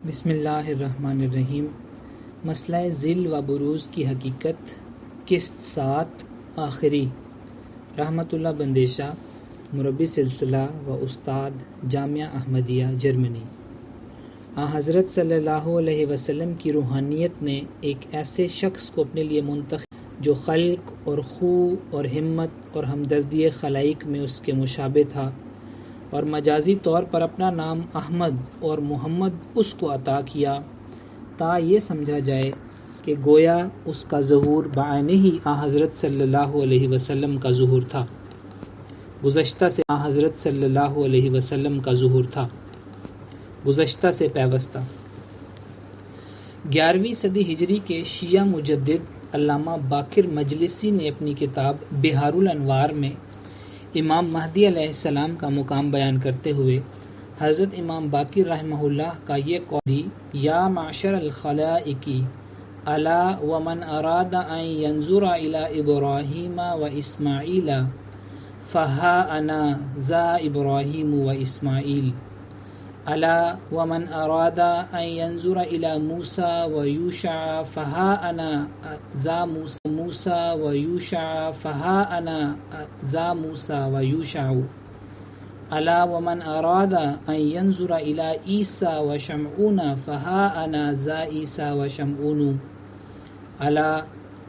بسم اللہ الرحمن الرحیم۔ مسئلہ ذل و بروز کی حقیقت، قسط 7 آخری، رحمت اللہ بندیشہ، مربی سلسلہ و استاد، جامعہ احمدیہ، جرمنی۔ حضرت صلی اللہ علیہ وسلم کی روحانیت نے ایک ایسے شخص کو اپنے لیے منتخب جو خلق اور خو اور ہمت اور ہمدردی خلائق میں اس کے مشابہ تھا، اور مجازی طور پر اپنا نام احمد اور محمد اس کو عطا کیا تا یہ سمجھا جائے کہ گویا اس کا ظہور بعینہ ہی حضرت صلی اللہ علیہ وسلم کا ظہور تھا، گزشتہ سے حضرت صلی اللہ علیہ وسلم کا ظہور تھا، گزشتہ سے پیوستہ۔ 11ویں صدی ہجری کے شیعہ مجدد علامہ باقر مجلسی نے اپنی کتاب بحار الانوار میں امام مہدی علیہ السلام کا مقام بیان کرتے ہوئے حضرت امام باقر رحمہ اللہ کا یہ قول دی: یا معشر الخلائق الا ومن اراد ان ينظر الى ابراہیم و اسماعیل فہا انا ذا ابراہیم و اسماعیل، الا ومن اراد ان ينظر الى موسى و یوشع فہا انا ذا موسى و یوشع فہا انا ذا موسى و یوشع، الا ومن اراد ان ينظر الى عیسى و شمعون فہا انا ذا عیسى و شمعون، الا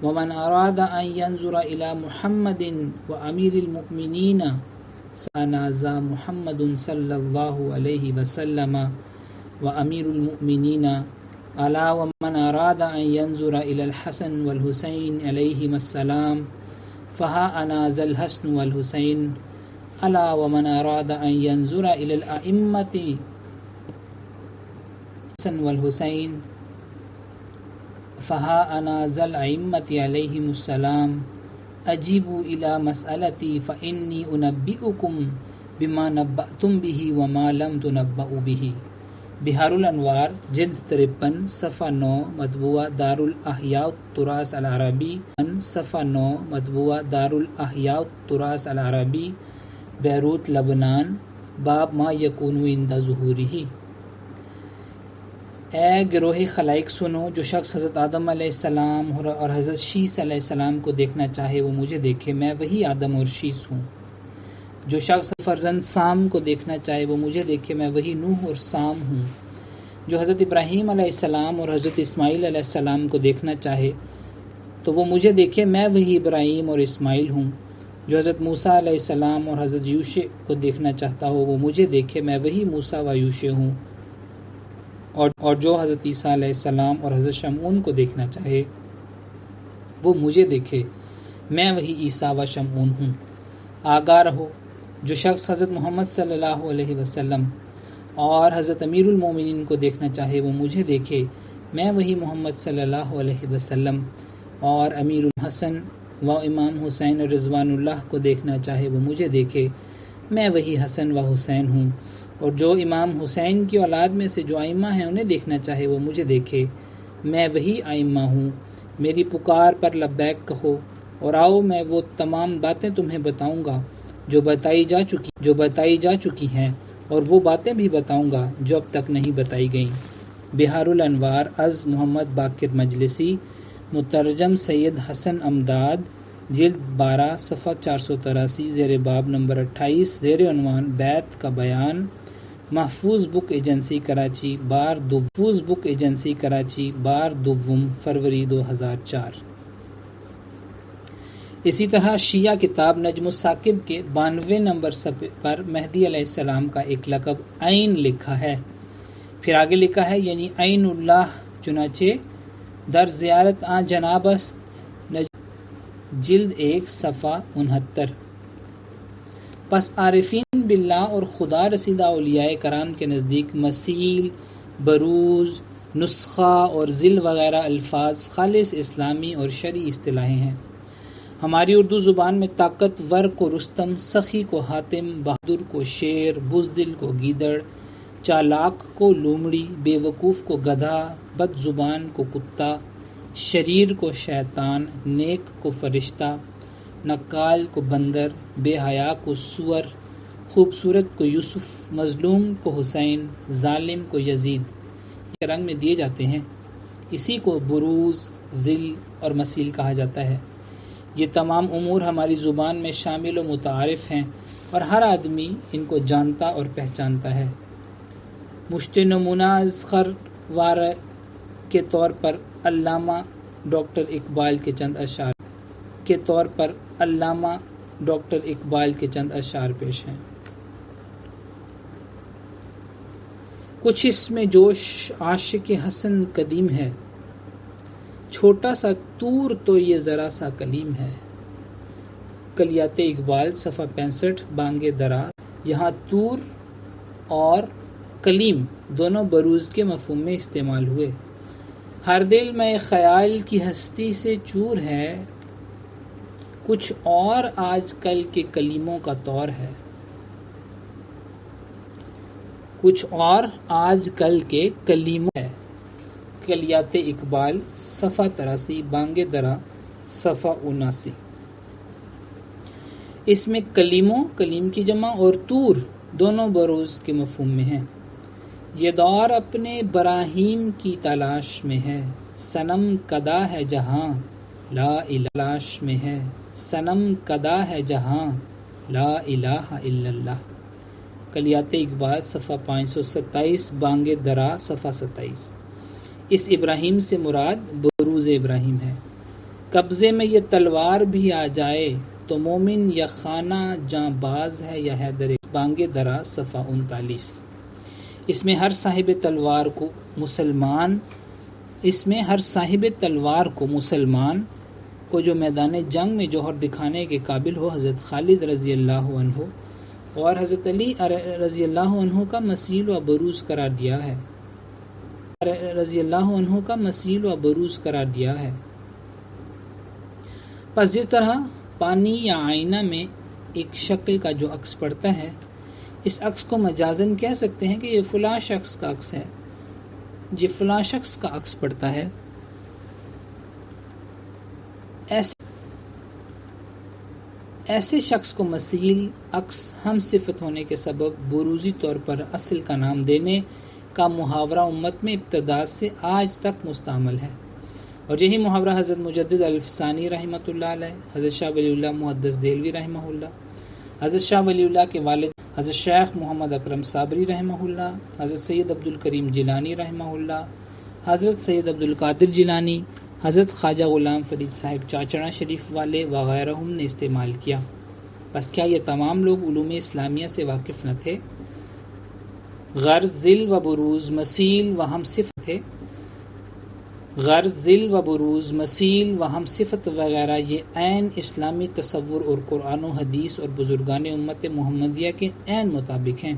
ومن اراد ان ينظر الى محمد و امیر المؤمنین انا ذا محمد صلی اللہ علیہ وسلم و امیر المؤمنین، الا ومن اراد ان ينظر الى الحسن والحسین علیہم السلام فہا انا ذا الحسن والحسین، الا ومن اراد ان ينظر الى الائمۃ الحسن والحسین فہا انا ذا الائمۃ علیہم السلام، اجیبوا الى مسألتی فانی انبئکم بما نبأتم به وما لم تنبؤوا به۔ بحار الانوار، جلد 53، صفحہ 9، مطبوعہ دار الاحیاء التراث العربی، صفحہ 9، مطبوعہ دار الاحیاء التراث العربی، بیروت، لبنان، باب ما یکون عند ظہورہ۔ اے گروہ خلائق سنو، جو شخص حضرت آدم علیہ السلام اور حضرت شیس علیہ السلام کو دیکھنا چاہے وہ مجھے دیکھے، میں وہی آدم اور شیس ہوں۔ جو شخص فرزند سام کو دیکھنا چاہے وہ مجھے دیکھے، میں وہی نوح اور سام ہوں۔ جو حضرت ابراہیم علیہ السلام اور حضرت اسماعیل علیہ السلام کو دیکھنا چاہے تو وہ مجھے دیکھے، میں وہی ابراہیم اور اسماعیل ہوں۔ جو حضرت موسیٰ علیہ السلام اور حضرت یوشع کو دیکھنا چاہتا ہو وہ مجھے دیکھے، میں وہی موسیٰ و یوشع ہوں۔ اور جو حضرت عیسیٰ علیہ السلام اور حضرت شمعون کو دیکھنا چاہے وہ مجھے دیکھے، میں وہی عیسیٰ و شمعون ہوں۔ آگاہ رہو، جو شخص حضرت محمد صلی اللہ علیہ وسلم اور حضرت امیر المومنین کو دیکھنا چاہے وہ مجھے دیکھے، میں وہی محمد صلی اللہ علیہ وسلم اور امیر الحسن و امام حسین رضوان اللہ کو دیکھنا چاہے وہ مجھے دیکھے، میں وہی حسن و حسین ہوں۔ اور جو امام حسین کی اولاد میں سے جو ائمہ ہیں انہیں دیکھنا چاہے وہ مجھے دیکھے، میں وہی ائمہ ہوں۔ میری پکار پر لبیک کہو اور آؤ، میں وہ تمام باتیں تمہیں بتاؤں گا جو بتائی جا چکی ہیں، اور وہ باتیں بھی بتاؤں گا جو اب تک نہیں بتائی گئیں۔ بحار الانوار از محمد باقر مجلسی، مترجم سید حسن امداد، جلد 12، صفحہ 483، زیر باب نمبر 28، زیر عنوان بیت کا بیان، محفوظ بک ایجنسی کراچی، بار دوم، فروری 2004۔ اسی طرح شیعہ کتاب نجم الثاقب کے 92 نمبر صفحے پر مہدی علیہ السلام کا ایک لقب عین لکھا ہے، پھر آگے لکھا ہے یعنی عین اللہ، چنانچہ در زیارت آن جناب است، جلد 1، صفحہ 69۔ پس عارفین باللہ اور خدا رسیدہ اولیاء کرام کے نزدیک مسیل، بروز، نسخہ اور ذل وغیرہ الفاظ خالص اسلامی اور شرعی اصطلاحیں ہیں۔ ہماری اردو زبان میں طاقتور کو رستم، سخی کو حاتم، بہادر کو شیر، بزدل کو گیدڑ، چالاک کو لومڑی، بے وقوف کو گدھا، بد زبان کو کتا، شریر کو شیطان، نیک کو فرشتہ، نقال کو بندر، بے حیا کو سور، خوبصورت کو یوسف، مظلوم کو حسین، ظالم کو یزید، کے رنگ میں دیے جاتے ہیں، اسی کو بروز، ذل اور مسیل کہا جاتا ہے۔ یہ تمام امور ہماری زبان میں شامل و متعارف ہیں اور ہر آدمی ان کو جانتا اور پہچانتا ہے۔ مشت نمونہ اذخر وار کے طور پر علامہ ڈاکٹر اقبال کے چند اشعار پیش ہیں۔ کچھ اس میں جوش عاشق حسن قدیم ہے، چھوٹا سا طور تو یہ ذرا سا کلیم ہے۔ کلیات اقبال صفحہ 65 بانگ درا۔ یہاں طور اور کلیم دونوں بروز کے مفہوم میں استعمال ہوئے۔ ہر دل میں خیال کی ہستی سے چور ہے، کچھ اور آج کل کے کلیموں کا طور ہے۔ کچھ اور آج کل کے کلیموں ہے۔ کلیات اقبال صفحہ 83 بانگ درا صفحہ 79۔ اس میں کلیم کی جمع اور طور دونوں بروز کے مفہوم میں ہیں۔ یہ دور اپنے براہیم کی تلاش میں ہے، صنم کدا ہے جہاں لا الہ میں ہے، صنم کدا ہے جہاں لا الہ الا اللہ۔ کلیات اقبال صفحہ 527 بانگ درا صفحہ 27۔ اس ابراہیم سے مراد بروز ابراہیم ہے۔ قبضے میں یہ تلوار بھی آ جائے تو مومن یا خانہ جاں باز ہے یا حیدر، بانگ درا صفحہ 39۔ اس میں ہر صاحب تلوار کو مسلمان کو جو میدان جنگ میں جوہر دکھانے کے قابل ہو، حضرت خالد رضی اللہ عنہ اور حضرت علی رضی اللہ عنہ کا مثیل و بروز قرار دیا ہے۔ پس جس طرح پانی یا آئینہ میں ایک شکل کا جو عکس پڑتا ہے، اس عکس کو مجازن کہہ سکتے ہیں کہ یہ فلاں شخص کا عکس ہے، یہ فلاں شخص کا عکس پڑتا ہے۔ ایسے شخص کو مثیل عکس ہم صفت ہونے کے سبب بروزی طور پر اصل کا نام دینے کا محاورہ امت میں ابتدا سے آج تک مستعمل ہے، اور یہی محاورہ حضرت مجدد الفسانی رحمۃ اللہ علیہ، حضرت شاہ ولی اللہ محدث دہلوی رحمہ اللہ، حضرت شاہ ولی اللہ کے والد حضرت شیخ محمد اکرم صابری رحمہ اللہ، حضرت سید عبد الکریم جیلانی رحمہ اللہ، حضرت سید عبد القادر جیلانی، حضرت خواجہ غلام فرید صاحب چاچڑا شریف والے وغیرہم نے استعمال کیا۔ بس کیا یہ تمام لوگ علوم اسلامیہ سے واقف نہ تھے؟ غرض ذل و بروز مثیل و ہم صفت تھے۔ غرض ذل و بروز مثیل و ہم صفت وغیرہ یہ عین اسلامی تصور اور قرآن و حدیث اور بزرگان امت محمدیہ کے عین مطابق ہیں،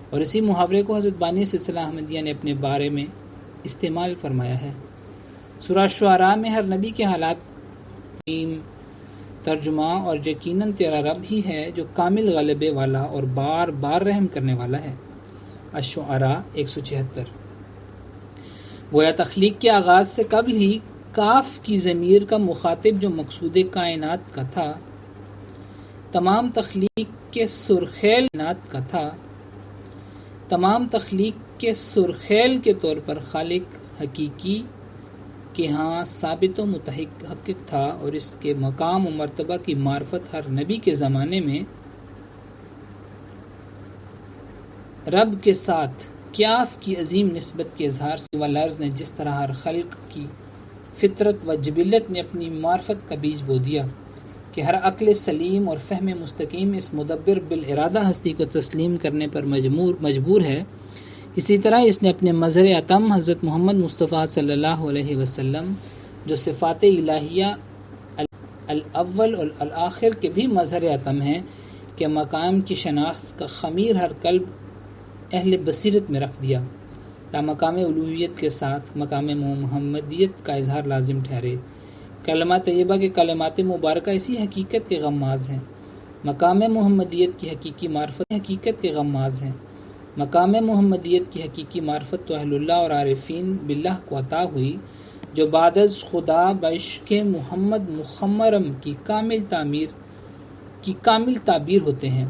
اور اسی محاورے کو حضرت بانی سلسلہ احمدیہ نے اپنے بارے میں استعمال فرمایا ہے۔ سورہ شعراء میں ہر نبی کے حالات ترجمہ اور یقیناً تیرا رب ہی ہے جو کامل غلبے والا اور بار بار رحم کرنے والا ہے۔ الشعراء 176۔ گویا تخلیق کے آغاز سے قبل ہی کاف کی ضمیر کا مخاطب جو مقصود کائنات کا تھا، تمام تخلیق کے سرخیل کے طور پر خالق حقیقی کے ہاں ثابت و متحقق تھا، اور اس کے مقام و مرتبہ کی معرفت ہر نبی کے زمانے میں رب کے ساتھ کیاف کی عظیم نسبت کے اظہار سے والارض نے جس طرح ہر خلق کی فطرت و جبلت میں اپنی معرفت کا بیج بو دیا کہ ہر عقل سلیم اور فہم مستقیم اس مدبر بالارادہ ہستی کو تسلیم کرنے پر مجبور ہے، اسی طرح اس نے اپنے مظہر اتم حضرت محمد مصطفیٰ صلی اللہ علیہ وسلم جو صفات الہیہ الاول اور الآخر کے بھی مظہر اتم ہیں کہ مقام کی شناخت کا خمیر ہر قلب اہل بصیرت میں رکھ دیا، تا مقام الوہیت کے ساتھ مقام محمدیت کا اظہار لازم ٹھہرے۔ کلمہ طیبہ کے کلمات مبارکہ اسی حقیقت کے غماز ہیں۔ مقام محمدیت کی حقیقت کے غماز ہیں۔ مقام محمدیت کی حقیقی معرفت تو اہل اللہ اور عارفین باللہ کو عطا ہوئی، جو بعد از خدا بعشق محمد مخمرم کی کامل تعبیر ہوتے ہیں۔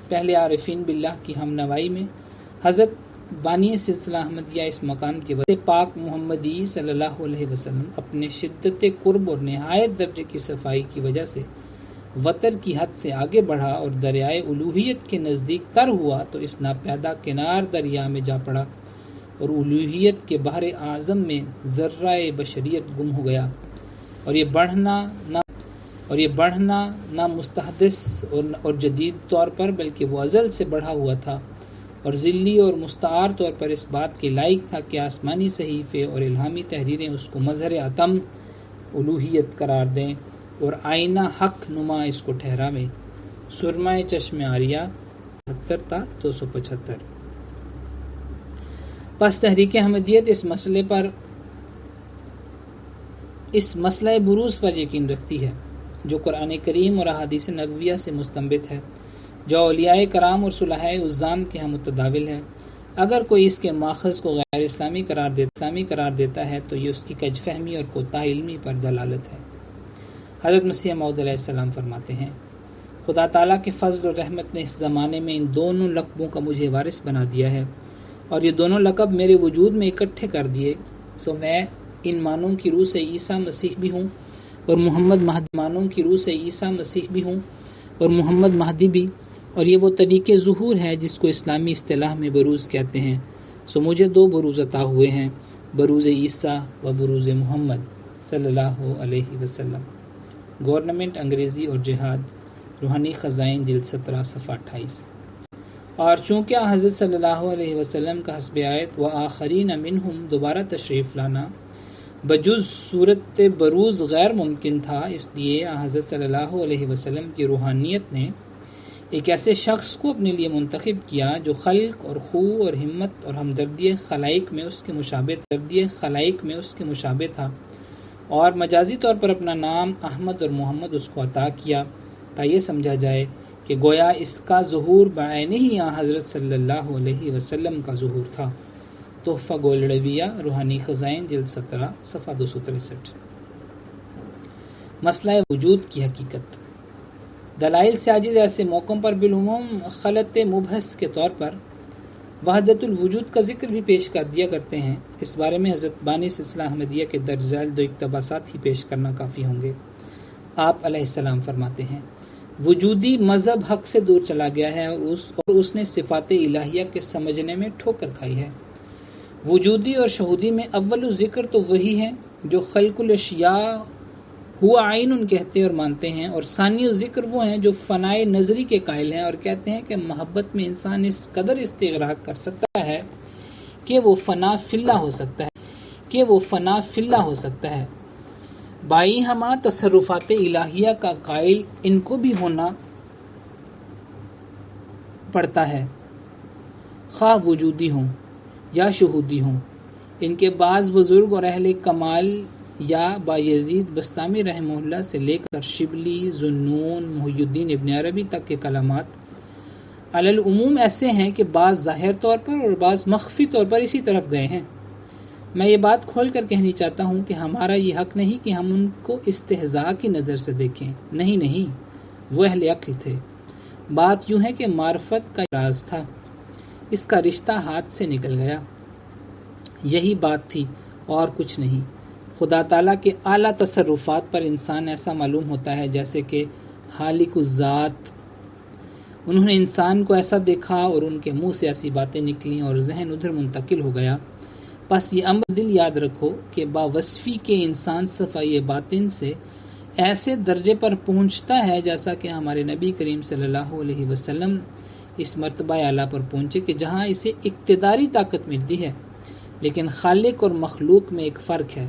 پہلے عارفین باللہ کی ہم نوائی میں حضرت بانی سلسلہ احمدیہ اس مقام کی وجہ سے پاک محمدی صلی اللہ علیہ وسلم اپنے شدت قرب اور نہایت درجے کی صفائی کی وجہ سے وتر کی حد سے آگے بڑھا اور دریائے الوہیت کے نزدیک تر ہوا تو اس ناپیدا کنار دریا میں جا پڑا اور الوہیت کے بحر اعظم میں ذرہ بشریت گم ہو گیا، اور یہ بڑھنا نہ مستحدث اور جدید طور پر بلکہ وہ ازل سے بڑھا ہوا تھا، اور ذلی اور مستعار طور پر اس بات کے لائق تھا کہ آسمانی صحیفے اور الہامی تحریریں اس کو مظہر عتم الوہیت قرار دیں اور آئینہ حق نما اس کو ٹھہراویں۔ سرمہ چشم آریہ 72 تا 275۔ پس تحریک احمدیت اس مسئلہ بروز پر یقین رکھتی ہے جو قرآن کریم اور احادیث نبویہ سے مستنبط ہے، جو اولیاء کرام اور صلحاء عظام کے ہاں متداول ہے۔ اگر کوئی اس کے ماخذ کو غیر اسلامی قرار دیتا ہے تو یہ اس کی کج فہمی اور کوتاہ علمی پر دلالت ہے۔ حضرت مسیح موعود علیہ السلام فرماتے ہیں، خدا تعالیٰ کے فضل اور رحمت نے اس زمانے میں ان دونوں لقبوں کا مجھے وارث بنا دیا ہے، اور یہ دونوں لقب میرے وجود میں اکٹھے کر دیے، سو میں ان معنوں کی روح سے عیسیٰ مسیح بھی ہوں اور محمد مہدی بھی، اور یہ وہ طریق ظہور ہے جس کو اسلامی اصطلاح میں بروز کہتے ہیں۔ سو مجھے دو بروز عطا ہوئے ہیں، بروز عیسیٰ و بروز محمد صلی اللہ علیہ وسلم۔ گورنمنٹ انگریزی اور جہاد، روحانی خزائن جلد 17 صفحہ 28۔ اور چونکہ حضرت صلی اللہ علیہ وسلم کا حسب آیت و آخرین منہم دوبارہ تشریف لانا بجز صورت بروز غیر ممکن تھا، اس لیے حضرت صلی اللہ علیہ وسلم کی روحانیت نے ایک ایسے شخص کو اپنے لیے منتخب کیا جو خلق اور خو اور ہمت اور ہمدردی خلائق میں اس کے مشابہ تھا، اور مجازی طور پر اپنا نام احمد اور محمد اس کو عطا کیا تا یہ سمجھا جائے کہ گویا اس کا ظہور بعینہ ہی حضرت صلی اللہ علیہ وسلم کا ظہور تھا۔ تحفہ گولڑویہ، روحانی خزائن جلد 17 صفحہ 263۔ مسئلہ وجود کی حقیقت، دلائل سے عاجز ایسے موقعوں پر بالعموم خلط مبحث کے طور پر وحدت الوجود کا ذکر بھی پیش کر دیا کرتے ہیں۔ اس بارے میں حضرت بانی سلسلہ احمدیہ کے درج ذیل 2 اقتباسات ہی پیش کرنا کافی ہوں گے۔ آپ علیہ السلام فرماتے ہیں، وجودی مذہب حق سے دور چلا گیا ہے اور اس نے صفات الہیہ کے سمجھنے میں ٹھوکر کھائی ہے۔ وجودی اور شہودی میں اول ذکر تو وہی ہے جو خلق الاشیاء ہوا عین کہتے اور مانتے ہیں، اور ثانی ذکر وہ ہیں جو فنائے نظری کے قائل ہیں اور کہتے ہیں کہ محبت میں انسان اس قدر استغراق کر سکتا ہے کہ وہ فنا فی اللہ ہو سکتا ہے۔ بائی ہما تصرفات الہیہ کا قائل ان کو بھی ہونا پڑتا ہے، خواہ وجودی ہوں یا شہودی ہوں۔ ان کے بعض بزرگ اور اہل کمال یا بایزید بستامی رحمہ اللہ سے لے کر شبلی، ذوالنون، محی الدین ابن عربی تک کے کلمات علی العموم ایسے ہیں کہ بعض ظاہر طور پر اور بعض مخفی طور پر اسی طرف گئے ہیں۔ میں یہ بات کھول کر کہنی چاہتا ہوں کہ ہمارا یہ حق نہیں کہ ہم ان کو استہزاء کی نظر سے دیکھیں، نہیں، وہ اہل عقل تھے۔ بات یوں ہے کہ معرفت کا راز تھا، اس کا رشتہ ہاتھ سے نکل گیا، یہی بات تھی اور کچھ نہیں۔ خدا تعالیٰ کے اعلیٰ تصرفات پر انسان ایسا معلوم ہوتا ہے جیسے کہ خالق الذات۔ انہوں نے انسان کو ایسا دیکھا اور ان کے منہ سے ایسی باتیں نکلیں اور ذہن ادھر منتقل ہو گیا۔ پس یہ امر دل یاد رکھو کہ باوصفی کے انسان صفائی باطن سے ایسے درجے پر پہنچتا ہے جیسا کہ ہمارے نبی کریم صلی اللہ علیہ وسلم اس مرتبہ اعلیٰ پر پہنچے کہ جہاں اسے اقتداری طاقت ملتی ہے، لیکن خالق اور مخلوق میں ایک فرق ہے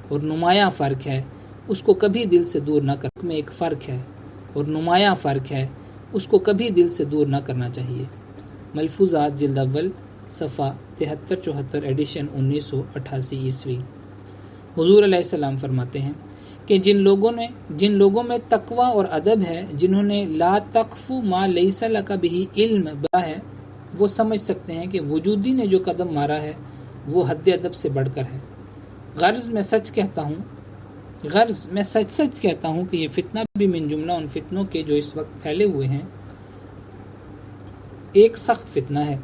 اور نمایاں فرق ہے، اس کو کبھی دل سے دور نہ کرنا چاہیے۔ ملفوظات جلد اول صفحہ 73-74 ایڈیشن 1988 عیسوی۔ حضور علیہ السلام فرماتے ہیں کہ جن لوگوں میں تقوی اور ادب ہے، جنہوں نے لا تقف ما لیس لک بہ علم بڑا ہے، وہ سمجھ سکتے ہیں کہ وجودی نے جو قدم مارا ہے وہ حد ادب سے بڑھ کر ہے۔ غرض میں سچ کہتا ہوں کہ یہ فتنہ بھی من جملہ ان فتنوں کے جو اس وقت پھیلے ہوئے ہیں ایک سخت فتنہ ہے۔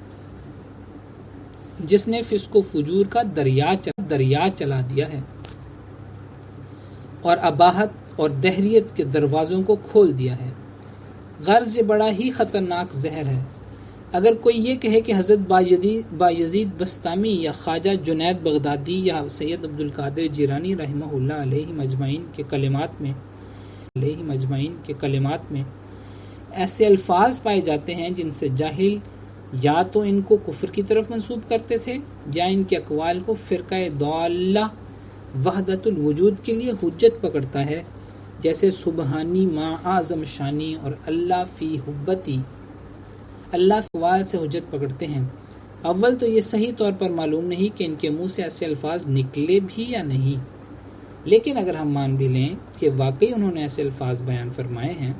جس نے فسق و فجور کا دریا چلا دیا ہے اور اباحت اور دہریت کے دروازوں کو کھول دیا ہے۔ غرض یہ بڑا ہی خطرناک زہر ہے۔ اگر کوئی یہ کہے کہ حضرت بایزید بستامی یا خواجہ جنید بغدادی یا سید عبدالقادر جیلانی رحمہ اللہ علیہ مجمعین کے کلمات میں ایسے الفاظ پائے جاتے ہیں جن سے جاہل یا تو ان کو کفر کی طرف منسوب کرتے تھے یا ان کے اقوال کو فرقہ ضالہ وحدت الوجود کے لیے حجت پکڑتا ہے، جیسے سبحانی ما اعظم شانی اور اللہ فی حبتی، اللہ کے اقوال سے حجت پکڑتے ہیں۔ اول تو یہ صحیح طور پر معلوم نہیں کہ ان کے منہ سے ایسے الفاظ نکلے بھی یا نہیں، لیکن اگر ہم مان بھی لیں کہ واقعی انہوں نے ایسے الفاظ بیان فرمائے ہیں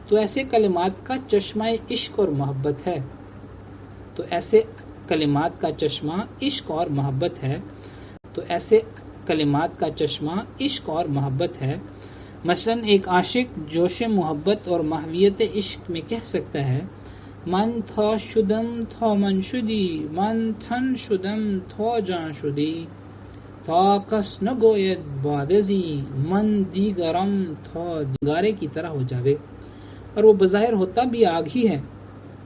تو ایسے کلمات کا چشمہ عشق اور محبت ہے مثلاً ایک عاشق جوش محبت اور محویت عشق میں کہہ سکتا ہے من تھا شدم تھا من شدی، من تن شدم تھا جان شدی، تا کس نگوید بعد ازی، من دیگرم تھا دیگارے کی طرح ہو جاوے۔ اور وہ بظاہر ہوتا بھی آگ ہی ہے،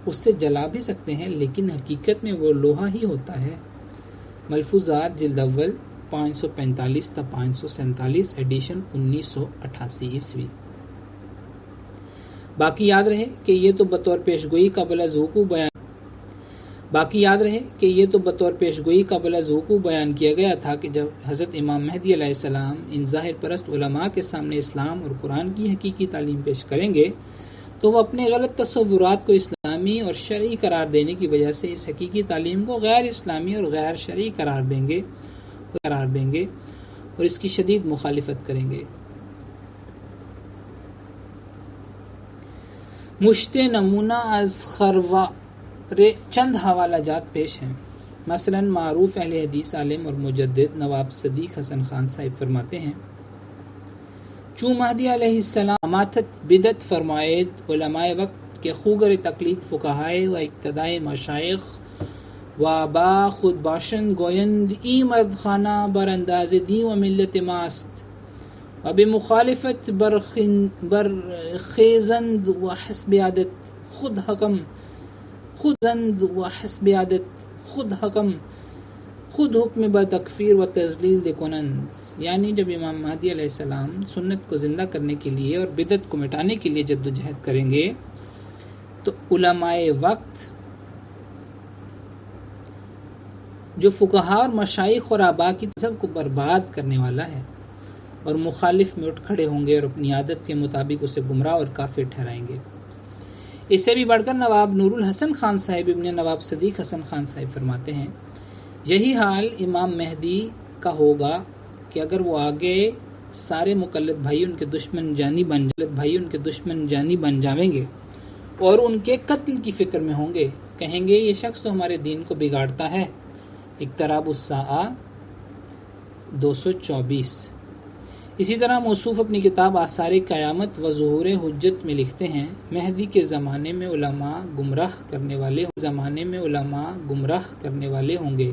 اس سے جلا بھی سکتے ہیں، لیکن حقیقت میں وہ لوہا ہی ہوتا ہے۔ ملفوظات جلد اول 545 تا 547 ایڈیشن 1988 باقی یاد رہے کہ یہ تو بطور پیشگوئی قبل از وقوع بیان کیا گیا تھا کہ جب حضرت امام مہدی علیہ السلام ان ظاہر پرست علماء کے سامنے اسلام اور قرآن کی حقیقی تعلیم پیش کریں گے تو وہ اپنے غلط تصورات کو اسلامی اور شرعی قرار دینے کی وجہ سے اس حقیقی تعلیم کو غیر اسلامی اور غیر شرعی قرار دیں گے اور اس کی شدید مخالفت کریں گے۔ مشت نمونہ از خروار چند حوالہ جات پیش ہیں۔ مثلا معروف اہل حدیث عالم اور مجدد نواب صدیق حسن خان صاحب فرماتے ہیں چون مہدی علیہ السلام اماتت بدت فرماید علماء وقت کے خوگر تقلید فقہائے و اقتداء مشایخ و با خود باشند گویند ای مرد خانہ بر انداز دین و ملت ماست و بمخالفت برخیزند و حسب عادت خود حکم بتکفیر و تذلیل کنند۔ یعنی جب امام مہدی علیہ السلام سنت کو زندہ کرنے کے لیے اور بدعت کو مٹانے کے لیے جدوجہد کریں گے تو علماء وقت جو فقہا اور مشائخ اور آبا کی مذہب کو برباد کرنے والا ہے اور مخالف میں اٹھ کھڑے ہوں گے اور اپنی عادت کے مطابق اسے گمراہ اور کافر ٹھہرائیں گے۔ اس سے بھی بڑھ کر نواب نور الحسن خان صاحب ابن نواب صدیق حسن خان صاحب فرماتے ہیں یہی حال امام مہدی کا ہوگا کہ اگر وہ آگے سارے مقلد بھائی ان کے دشمن جانی بن جاویں گے اور ان کے قتل کی فکر میں ہوں گے، کہیں گے یہ شخص تو ہمارے دین کو بگاڑتا ہے۔ اقتراب الساعہ 224۔ اسی طرح موصوف اپنی کتاب آثار قیامت و ظہور حجت میں لکھتے ہیں مہدی کے زمانے میں علماء گمراہ کرنے والے ہوں گے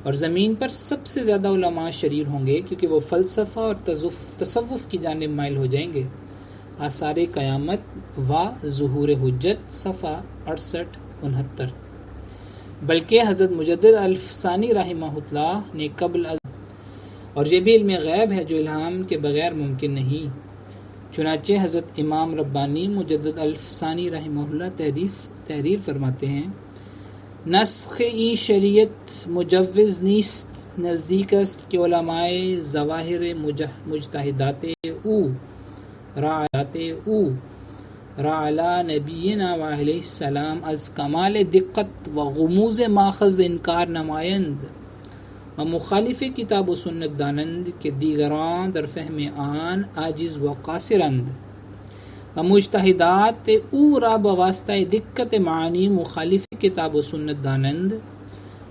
اور زمین پر سب سے زیادہ علماء شریر ہوں گے کیونکہ وہ فلسفہ اور تصوف کی جانب مائل ہو جائیں گے۔ آثار قیامت و ظہور حجت صفحہ 68-69۔ بلکہ حضرت مجدد الفسانی رحمہ اللہ نے قبل اور یہ بھی علم غیب ہے جو الہام کے بغیر ممکن نہیں، چنانچہ حضرت امام ربانی مجدد الفسانی رحمہ اللہ تحریر فرماتے ہیں نسخ ای شریعت مجوز نیست، نزدیک است کہ علماء ظواہر مجتہدات او را علی نبینا و علیہ السلام از کمال دقت و غموز ماخذ انکار نمایند و مخالف کتاب و سنت دانند کہ دیگران در فہم آن عاجز و قاصرند و مجتہدات او را بواسطہ دقت معانی مخالف کتاب و سنت دانند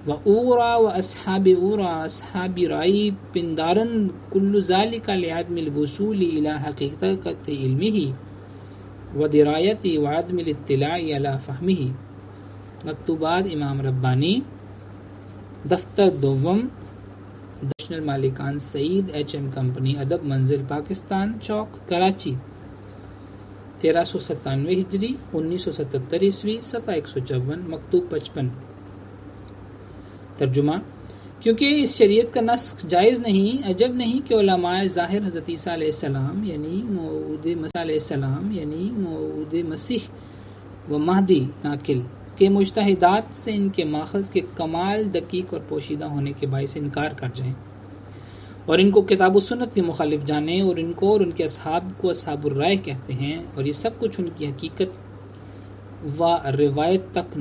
و او را و اصحاب او را اصحاب رائی پندارند کل ذالک لعدم الوصول الى حقیقت علمه و درایتی و عدم الاطلاع علی فہمه۔ مکتوبات امام ربانی دفتر دوم، نیشنل مالکان سعید HM کمپنی، ادب منزل پاکستان چوک کراچی، 1397 ہجری 1977 عیسوی، صفحہ 154، مکتوب 55۔ ترجمہ: کیونکہ اس شریعت کا نسخ جائز نہیں، عجب نہیں کہ علماء ظاہر حضرت عیسیٰ علیہ السلام یعنی موعود مسیح و مہدی ناقل کے مجتہدات سے ان کے ماخذ کے کمال دقیق اور پوشیدہ ہونے کے باعث انکار کر جائیں اور ان کو کتاب و سنت کے مخالف جانیں، اور ان کو اور ان کے اصحاب کو اصحاب الرائے کہتے ہیں، اور یہ سب کچھ ان کی حقیقت و روایت تک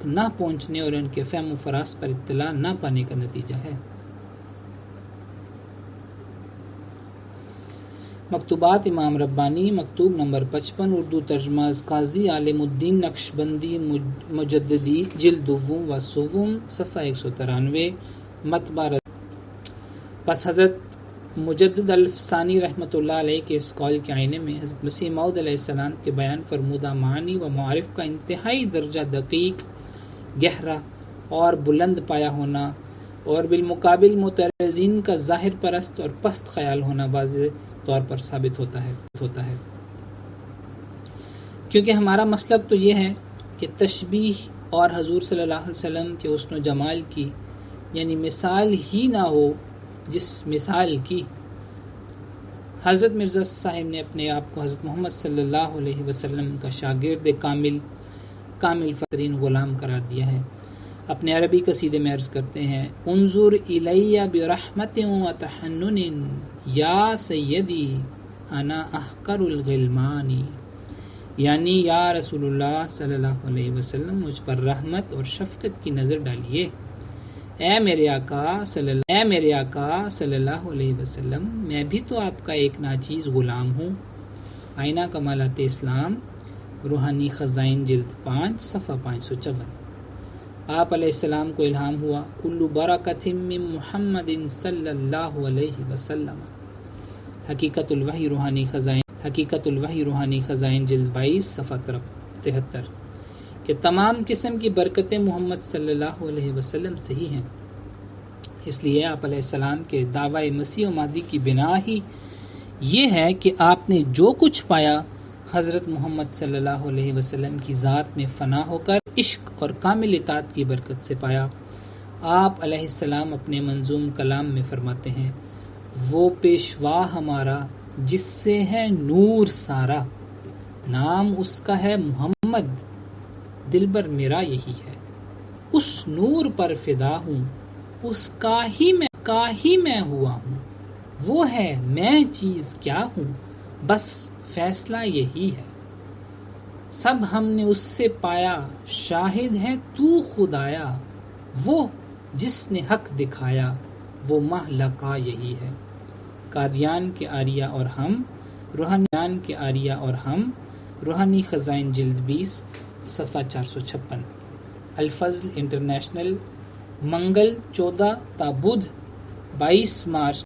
نہ پہنچنے اور ان کے فہم و فراز پر اطلاع نہ پانے کا نتیجہ ہے۔ مکتوبات امام ربانی، مکتوب نمبر 55، اردو ترجمہ از قاضی عالم الدین نقشبندی مجددی، جلد دوم و سوم، صفحہ 193، مطبع پس حضرت مجدد الفسانی رحمۃ اللہ علیہ کے اس قول کے آئینے میں حضرت مسیح موعود علیہ السلام کے بیان فرمودہ معانی و معارف کا انتہائی درجہ دقیق، گہرا اور بلند پایا ہونا، اور بالمقابل معترضین کا ظاہر پرست اور پست خیال ہونا واضح طور پر ثابت ہوتا ہے۔ کیونکہ ہمارا مسلک تو یہ ہے کہ تشبیہ اور حضور صلی اللہ علیہ وسلم کے حسن و جمال کی یعنی مثال ہی نہ ہو جس مثال کی حضرت مرزا صاحب نے اپنے آپ کو حضرت محمد صلی اللہ علیہ وسلم کا شاگرد کامل فترین غلام قرار دیا ہے۔ اپنے عربی قصیدے میں عرض کرتے ہیں: انظر الی برحمت و تحنن یا سیدی انا احقر الغلمان، یعنی یا رسول اللہ صلی اللہ علیہ وسلم مجھ پر رحمت اور شفقت کی نظر ڈالیے، اے میرے آقا صلی اللہ علیہ وسلم، میں بھی تو آپ کا ایک ناچیز غلام ہوں۔ آئینہ کمالات اسلام، روحانی خزائن، جلد 5، صفحہ 554۔ آپ علیہ السلام کو الہام ہوا: کل برکت من محمد صلی اللہ علیہ وسلم، حقیقت الوحی روحانی خزائن، جلد 22، صفحہ 73، کہ تمام قسم کی برکتیں محمد صلی اللہ علیہ وسلم سے ہی ہیں۔ اس لیے آپ علیہ السلام کے دعوی مسیح و مہدی کی بنا ہی یہ ہے کہ آپ نے جو کچھ پایا حضرت محمد صلی اللہ علیہ وسلم کی ذات میں فنا ہو کر عشق اور کامل اطاعت کی برکت سے پایا۔ آپ علیہ السلام اپنے منظوم کلام میں فرماتے ہیں: وہ پیشوا ہمارا جس سے ہے نور سارا، نام اس کا ہے محمد، دلبر میرا یہی ہے، اس نور پر فدا ہوں، اس کا ہی میں ہوا ہوں، وہ ہے میں چیز کیا ہوں، بس فیصلہ یہی ہے، سب ہم نے اس سے پایا، شاہد ہے تو خدایا، وہ جس نے حق دکھایا، وہ ماہ لقا یہی ہے۔ قادیان کے آریہ اور ہم، روحانی خزائن، جلد 20، صفحہ 456۔ الفضل انٹرنیشنل، منگل 14 تا بدھ 22 مارچ